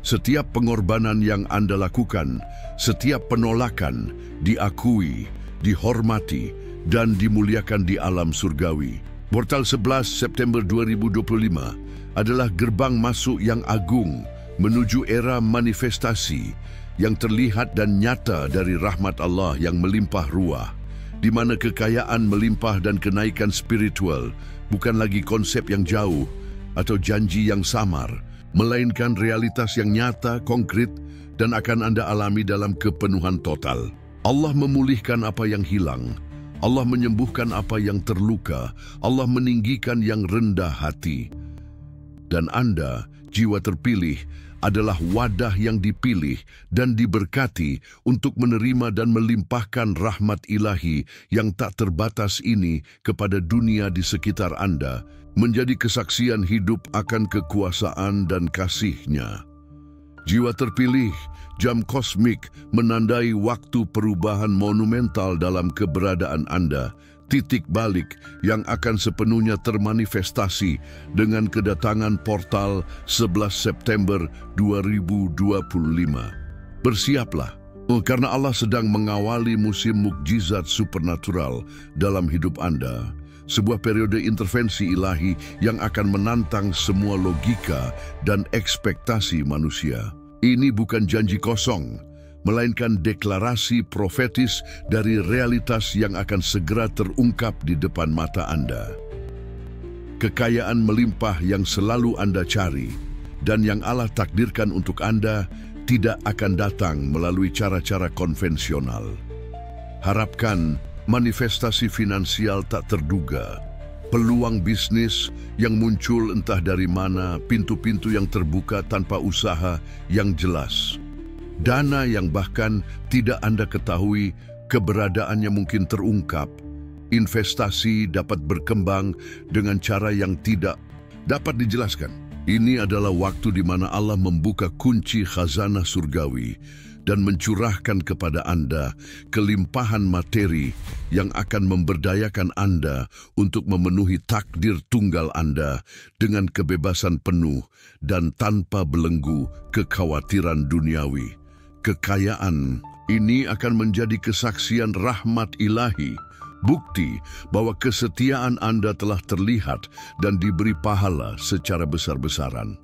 Setiap pengorbanan yang Anda lakukan, setiap penolakan diakui, dihormati, dan dimuliakan di alam surgawi. Portal 11 September 2025 adalah gerbang masuk yang agung menuju era manifestasi yang terlihat dan nyata dari rahmat Allah yang melimpah ruah, di mana kekayaan melimpah dan kenaikan spiritual bukan lagi konsep yang jauh atau janji yang samar, melainkan realitas yang nyata, konkret, dan akan Anda alami dalam kepenuhan total. Allah memulihkan apa yang hilang, Allah menyembuhkan apa yang terluka, Allah meninggikan yang rendah hati. Dan Anda, jiwa terpilih, adalah wadah yang dipilih dan diberkati untuk menerima dan melimpahkan rahmat ilahi yang tak terbatas ini kepada dunia di sekitar Anda, menjadi kesaksian hidup akan kekuasaan dan kasih-Nya. Jiwa terpilih, jam kosmik menandai waktu perubahan monumental dalam keberadaan Anda, titik balik yang akan sepenuhnya termanifestasi dengan kedatangan portal 11 September 2025. Bersiaplah, karena Allah sedang mengawali musim mukjizat supernatural dalam hidup Anda. Sebuah periode intervensi ilahi yang akan menantang semua logika dan ekspektasi manusia. Ini bukan janji kosong, melainkan deklarasi profetis dari realitas yang akan segera terungkap di depan mata Anda. Kekayaan melimpah yang selalu Anda cari dan yang Allah takdirkan untuk Anda tidak akan datang melalui cara-cara konvensional. Harapkan manifestasi finansial tak terduga, peluang bisnis yang muncul entah dari mana, pintu-pintu yang terbuka tanpa usaha yang jelas, dana yang bahkan tidak Anda ketahui keberadaannya mungkin terungkap, investasi dapat berkembang dengan cara yang tidak dapat dijelaskan. Ini adalah waktu di mana Allah membuka kunci khazanah surgawi dan mencurahkan kepada Anda kelimpahan materi yang akan memberdayakan Anda untuk memenuhi takdir tunggal Anda dengan kebebasan penuh dan tanpa belenggu kekhawatiran duniawi. Kekayaan ini akan menjadi kesaksian rahmat ilahi, bukti bahwa kesetiaan Anda telah terlihat dan diberi pahala secara besar-besaran.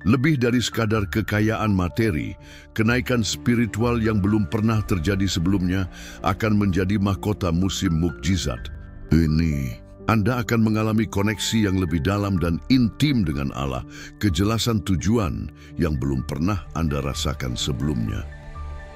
Lebih dari sekadar kekayaan materi, kenaikan spiritual yang belum pernah terjadi sebelumnya akan menjadi mahkota musim mukjizat. Ini, Anda akan mengalami koneksi yang lebih dalam dan intim dengan Allah, kejelasan tujuan yang belum pernah Anda rasakan sebelumnya.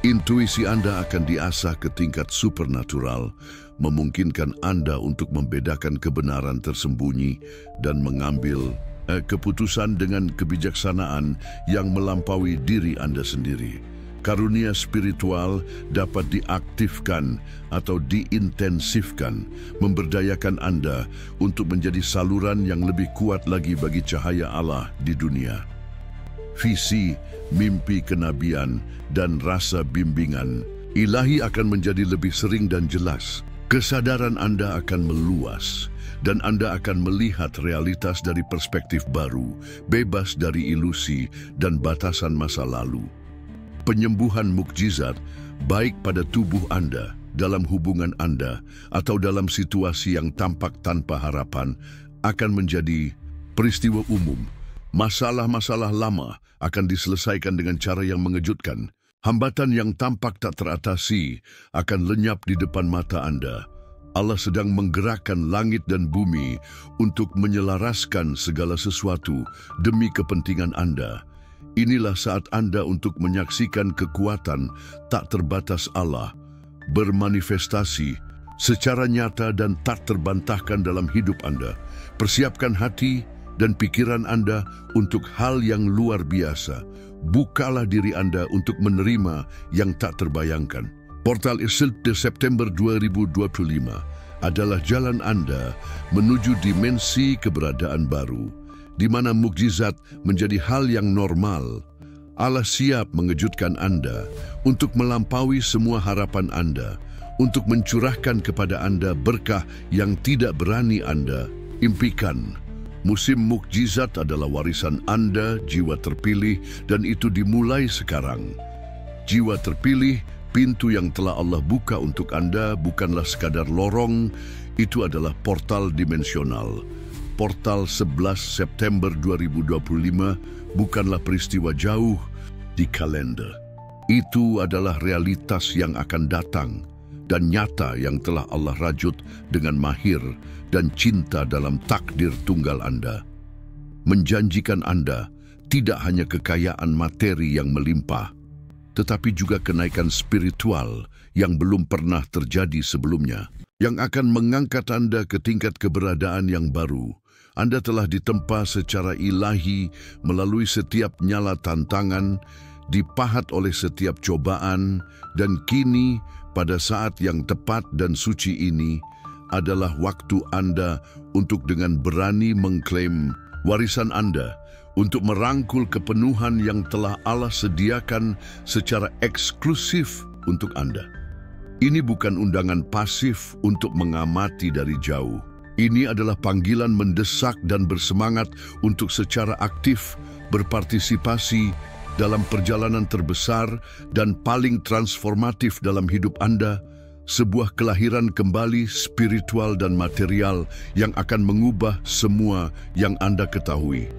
Intuisi Anda akan diasah ke tingkat supernatural, memungkinkan Anda untuk membedakan kebenaran tersembunyi dan mengambil keputusan dengan kebijaksanaan yang melampaui diri Anda sendiri. Karunia spiritual dapat diaktifkan atau diintensifkan, memberdayakan Anda untuk menjadi saluran yang lebih kuat lagi bagi cahaya Allah di dunia. Visi, mimpi kenabian, dan rasa bimbingan ilahi akan menjadi lebih sering dan jelas. Kesadaran Anda akan meluas, dan Anda akan melihat realitas dari perspektif baru, bebas dari ilusi dan batasan masa lalu. Penyembuhan mukjizat, baik pada tubuh Anda, dalam hubungan Anda, atau dalam situasi yang tampak tanpa harapan, akan menjadi peristiwa umum. Masalah-masalah lama akan diselesaikan dengan cara yang mengejutkan. Hambatan yang tampak tak teratasi akan lenyap di depan mata Anda. Allah sedang menggerakkan langit dan bumi untuk menyelaraskan segala sesuatu demi kepentingan Anda. Inilah saat Anda untuk menyaksikan kekuatan tak terbatas Allah bermanifestasi secara nyata dan tak terbantahkan dalam hidup Anda. Persiapkan hati dan pikiran Anda untuk hal yang luar biasa. Bukalah diri Anda untuk menerima yang tak terbayangkan. Portal 11 September 2025 adalah jalan Anda menuju dimensi keberadaan baru, di mana mukjizat menjadi hal yang normal. Allah siap mengejutkan Anda untuk melampaui semua harapan Anda, untuk mencurahkan kepada Anda berkah yang tidak berani Anda impikan. Musim mukjizat adalah warisan Anda, jiwa terpilih, dan itu dimulai sekarang. Jiwa terpilih, pintu yang telah Allah buka untuk Anda bukanlah sekadar lorong, itu adalah portal dimensional. Portal 11 September 2025 bukanlah peristiwa jauh di kalender. Itu adalah realitas yang akan datang dan nyata yang telah Allah rajut dengan mahir dan cinta dalam takdir tunggal Anda. Menjanjikan Anda tidak hanya kekayaan materi yang melimpah, tetapi juga kenaikan spiritual yang belum pernah terjadi sebelumnya, yang akan mengangkat Anda ke tingkat keberadaan yang baru. Anda telah ditempa secara ilahi melalui setiap nyala tantangan, dipahat oleh setiap cobaan, dan kini pada saat yang tepat dan suci ini adalah waktu Anda untuk dengan berani mengklaim warisan Anda, untuk merangkul kepenuhan yang telah Allah sediakan secara eksklusif untuk Anda. Ini bukan undangan pasif untuk mengamati dari jauh. Ini adalah panggilan mendesak dan bersemangat untuk secara aktif berpartisipasi dalam perjalanan terbesar dan paling transformatif dalam hidup Anda, sebuah kelahiran kembali spiritual dan material yang akan mengubah semua yang Anda ketahui.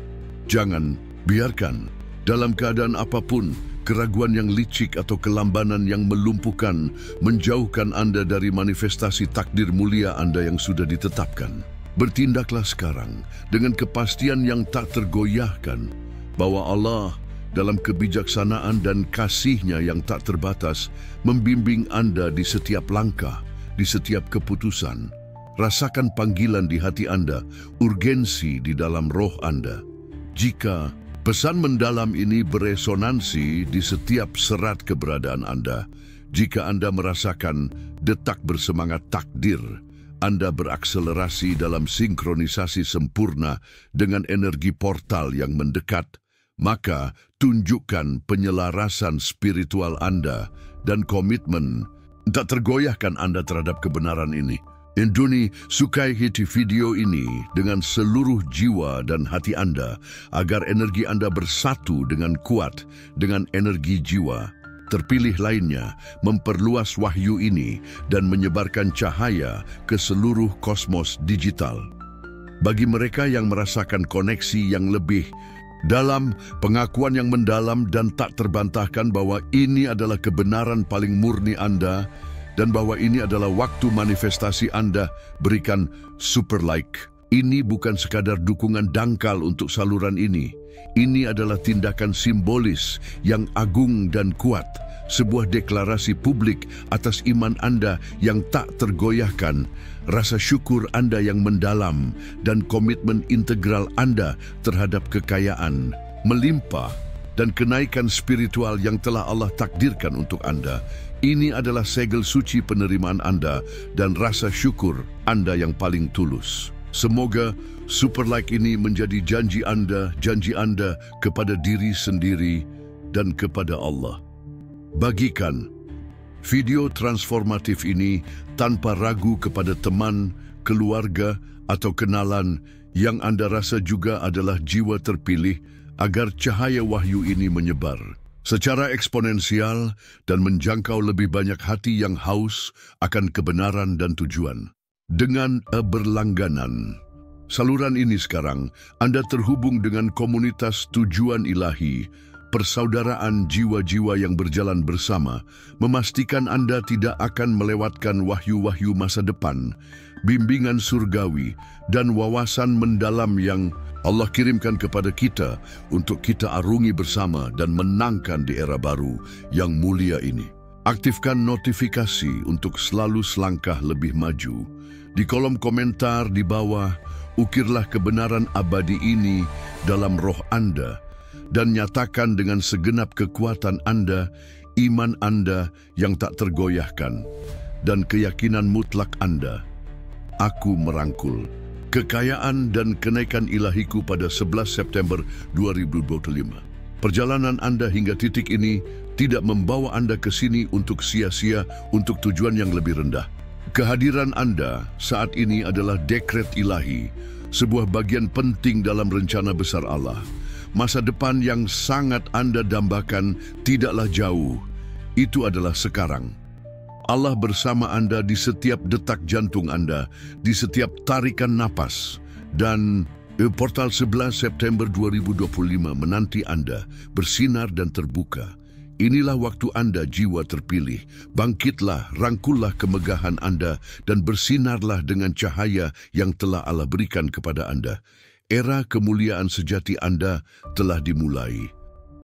Jangan biarkan dalam keadaan apapun keraguan yang licik atau kelambanan yang melumpuhkan menjauhkan Anda dari manifestasi takdir mulia Anda yang sudah ditetapkan. Bertindaklah sekarang dengan kepastian yang tak tergoyahkan bahwa Allah dalam kebijaksanaan dan kasih-Nya yang tak terbatas membimbing Anda di setiap langkah, di setiap keputusan. Rasakan panggilan di hati Anda, urgensi di dalam roh Anda. Jika pesan mendalam ini beresonansi di setiap serat keberadaan Anda, jika Anda merasakan detak bersemangat takdir, Anda berakselerasi dalam sinkronisasi sempurna dengan energi portal yang mendekat, maka tunjukkan penyelarasan spiritual Anda dan komitmen tak tergoyahkan Anda terhadap kebenaran ini. Induni, sukai hiti video ini dengan seluruh jiwa dan hati Anda agar energi Anda bersatu dengan kuat dengan energi jiwa terpilih lainnya, memperluas wahyu ini dan menyebarkan cahaya ke seluruh kosmos digital. Bagi mereka yang merasakan koneksi yang lebih dalam, pengakuan yang mendalam dan tak terbantahkan bahwa ini adalah kebenaran paling murni Anda, dan bahwa ini adalah waktu manifestasi Anda, berikan super like. Ini bukan sekadar dukungan dangkal untuk saluran ini. Ini adalah tindakan simbolis yang agung dan kuat, sebuah deklarasi publik atas iman Anda yang tak tergoyahkan, rasa syukur Anda yang mendalam, dan komitmen integral Anda terhadap kekayaan, melimpah, dan kenaikan spiritual yang telah Allah takdirkan untuk Anda. Ini adalah segel suci penerimaan Anda dan rasa syukur Anda yang paling tulus. Semoga super like ini menjadi janji Anda kepada diri sendiri dan kepada Allah. Bagikan video transformatif ini tanpa ragu kepada teman, keluarga, atau kenalan yang Anda rasa juga adalah jiwa terpilih agar cahaya wahyu ini menyebar secara eksponensial dan menjangkau lebih banyak hati yang haus akan kebenaran dan tujuan. Dengan berlangganan saluran ini sekarang, Anda terhubung dengan komunitas tujuan ilahi, persaudaraan jiwa-jiwa yang berjalan bersama, memastikan Anda tidak akan melewatkan wahyu-wahyu masa depan, bimbingan surgawi, dan wawasan mendalam yang Allah kirimkan kepada kita untuk kita arungi bersama dan menangkan di era baru yang mulia ini. Aktifkan notifikasi untuk selalu selangkah lebih maju. Di kolom komentar di bawah, ukirlah kebenaran abadi ini dalam roh Anda dan nyatakan dengan segenap kekuatan Anda, iman Anda yang tak tergoyahkan, dan keyakinan mutlak Anda. Aku merangkul kekayaan dan kenaikan ilahiku pada 11 September 2025. Perjalanan Anda hingga titik ini tidak membawa Anda ke sini untuk sia-sia untuk tujuan yang lebih rendah. Kehadiran Anda saat ini adalah dekret ilahi, sebuah bagian penting dalam rencana besar Allah. Masa depan yang sangat Anda dambakan tidaklah jauh, itu adalah sekarang. Allah bersama Anda di setiap detak jantung Anda, di setiap tarikan napas, dan portal 11 September 2025 menanti Anda bersinar dan terbuka. Inilah waktu Anda jiwa terpilih. Bangkitlah, rangkullah kemegahan Anda, dan bersinarlah dengan cahaya yang telah Allah berikan kepada Anda. Era kemuliaan sejati Anda telah dimulai.